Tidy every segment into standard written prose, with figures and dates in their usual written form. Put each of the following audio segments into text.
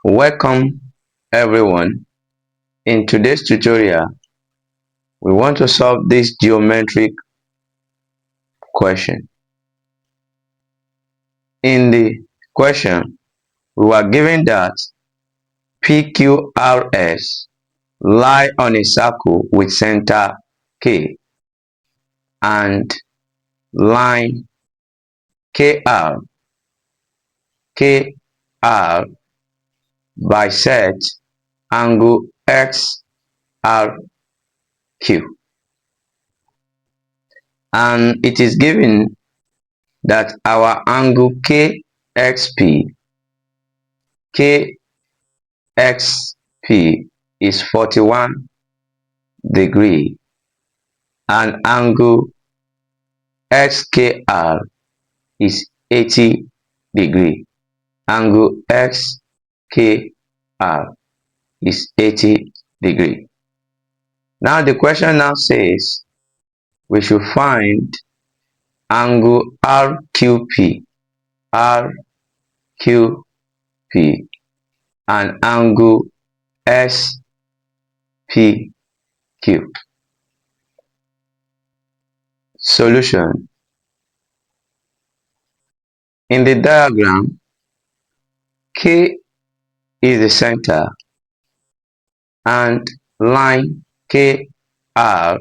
Welcome everyone. In today's tutorial, we want to solve this geometric question. In the question, we were given that PQRS lie on a circle with center K and line KR bisect angle XRQ, and it is given that our angle KXP is 41 degree and angle XKR is 80 degree. Angle XKR is 80 degree. Now the question now says we should find angle RQP and angle SPQ. Solution. In the diagram, K is the center and line KR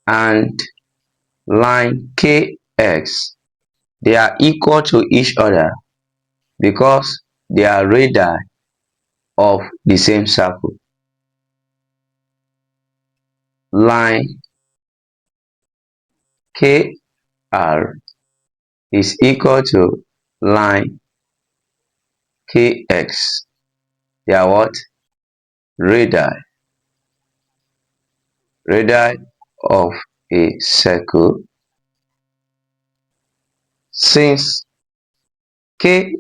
and line KX, they are equal to each other because they are radii of the same circle. Line KR is equal to line KX. They are what? Radii of a circle. Since KR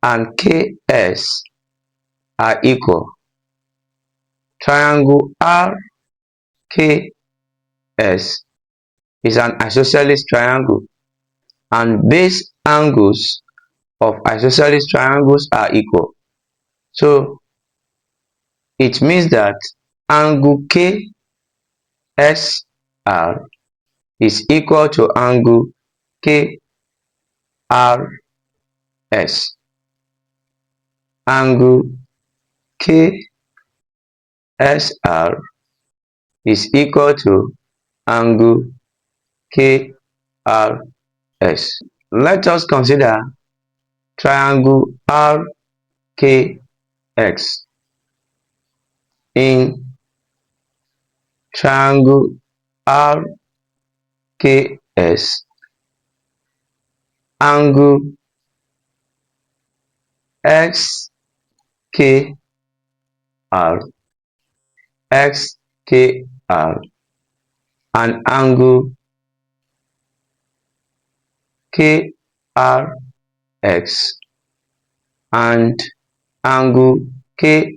and KS are equal, triangle RKS is an isosceles triangle, and base angles of isosceles triangles are equal. So it means that angle KSR is equal to angle KRS. Angle KSR is equal to angle KRS. Let us consider triangle RKX. In triangle RKS, angle XKR and angle KRX and angle KSR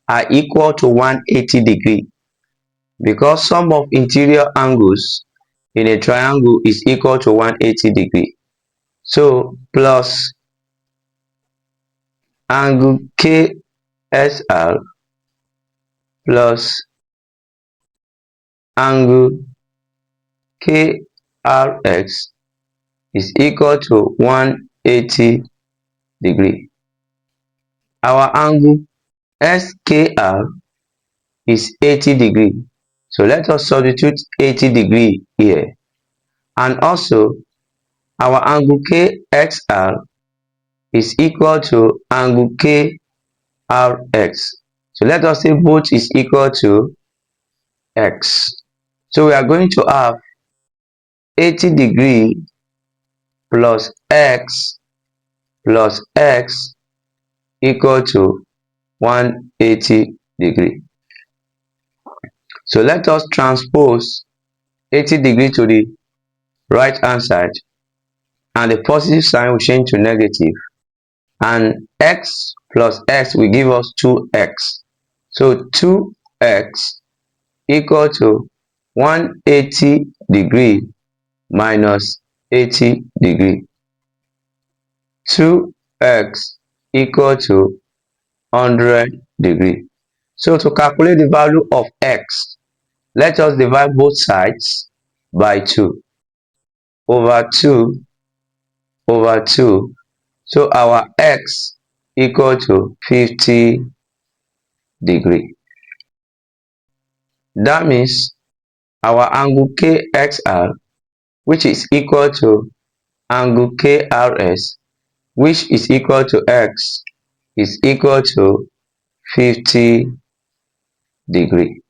are equal to 180 degree, because sum of interior angles in a triangle is equal to 180 degree. So plus angle KSR plus angle KRX is equal to 180 degree. Our angle SKR is 80 degree. So let us substitute 80 degree here. And also our angle KXR is equal to angle KRX. So let us say both is equal to X. So we are going to have 80 degree plus X equal to 180 degree. So let us transpose 80 degree to the right hand side, and the positive sign will change to negative, and X plus X will give us 2X. So 2X equal to 180 degree minus 80 degree. 2x equal to 100 degree. So to calculate the value of x, let us divide both sides by 2 over 2 over 2. So our x equal to 50 degree. That means our angle KXR, which is equal to angle KRS, which is equal to x, is equal to 50 degree.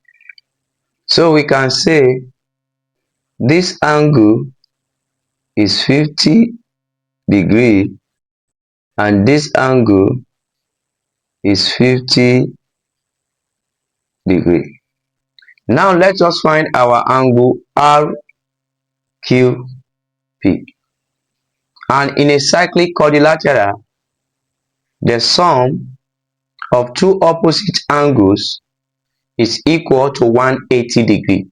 So we can say this angle is 50 degree and this angle is 50 degree. Now let us find our angle RQP. And in a cyclic quadrilateral, the sum of two opposite angles is equal to 180 degree.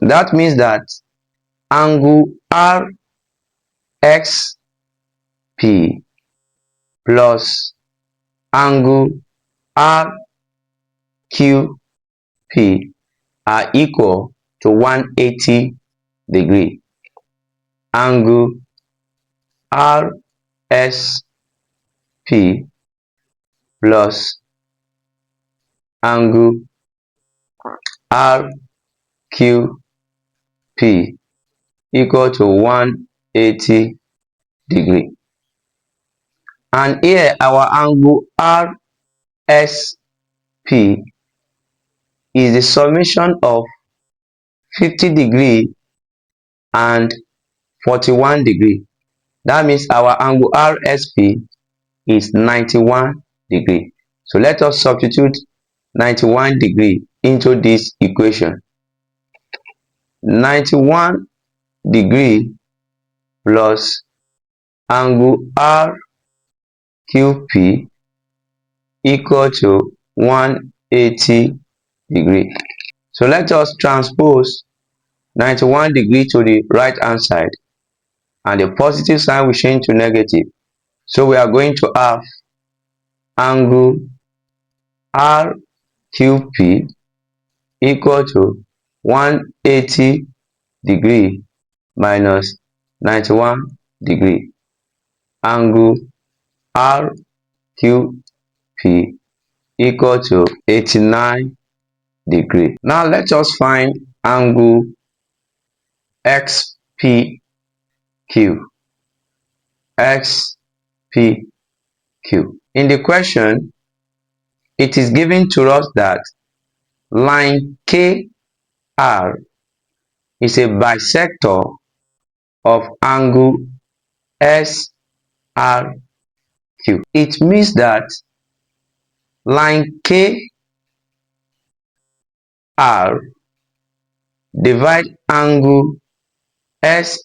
That means that angle RXP plus angle RQP are equal to 180 degree. Angle RSP plus angle RQP equal to 180 degree. And here our angle RSP is the summation of 50 degree and 41 degree. That means our angle RSP is 91 degree. So let us substitute 91 degree into this equation. 91 degree plus angle RQP equal to 180 degree. So let us transpose 91 degree to the right hand side and the positive sign will change to negative. So we are going to have angle RQP equal to 180 degree minus 91 degree. Angle RQP equal to 89 degree. Now let us find angle XPQ. XPQ. In the question, it is given to us that line KR is a bisector of angle SRQ. It means that line KR divide angle SRQ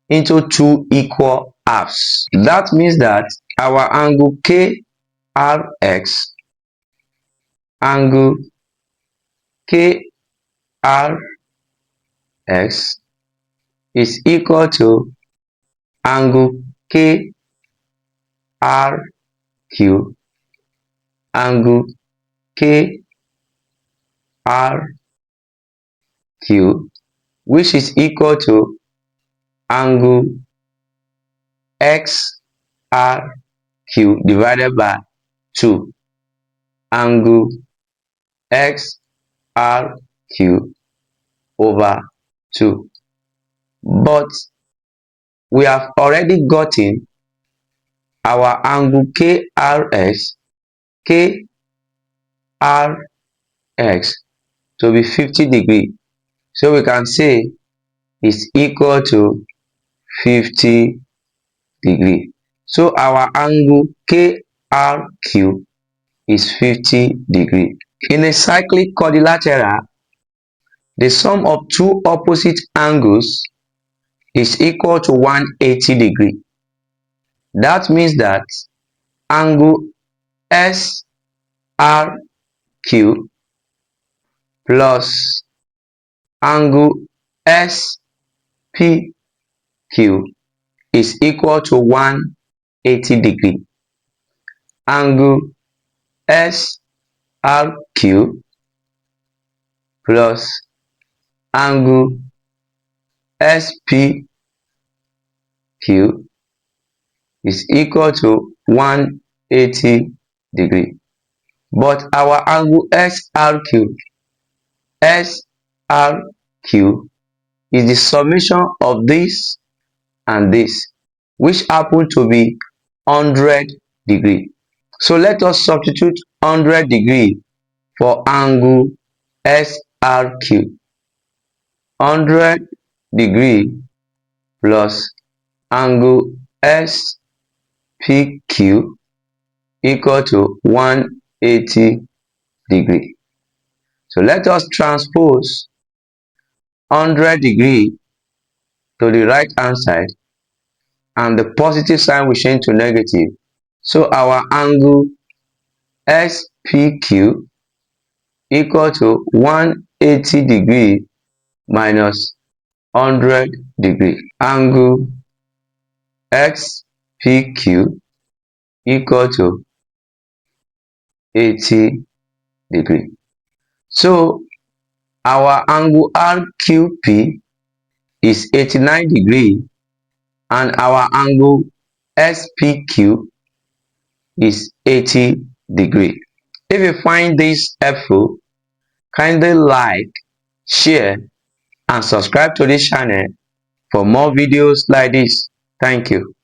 into two equal halves. That means that our angle KRX, angle KRX is equal to angle KRQ, angle KRQ, which is equal to angle XRQ divided by 2. Angle XRQ over 2. But we have already gotten our angle KRX to be 50 degree. So we can say it's equal to 50 degree. So our angle KRQ is 50 degree. In a cyclic quadrilateral, the sum of two opposite angles is equal to 180 degree. That means that angle SRQ plus angle SRQ is equal to 180 degree. Angle SRQ plus angle SPQ is equal to 180 degree. But our angle SRQ is the summation of this and this, which happen to be 100 degree. So let us substitute 100 degree for angle SRQ. 100 degree plus angle SPQ equal to 180 degree. So let us transpose 100 degree to the right hand side, and the positive sign will change to negative. So our angle SPQ equal to 180 degree minus 100 degree. Angle XPQ equal to 80 degree. So our angle RQP is 89 degree and our angle SPQ is 80 degree. If you find this helpful, kindly like, share and subscribe to this channel for more videos like this. Thank you.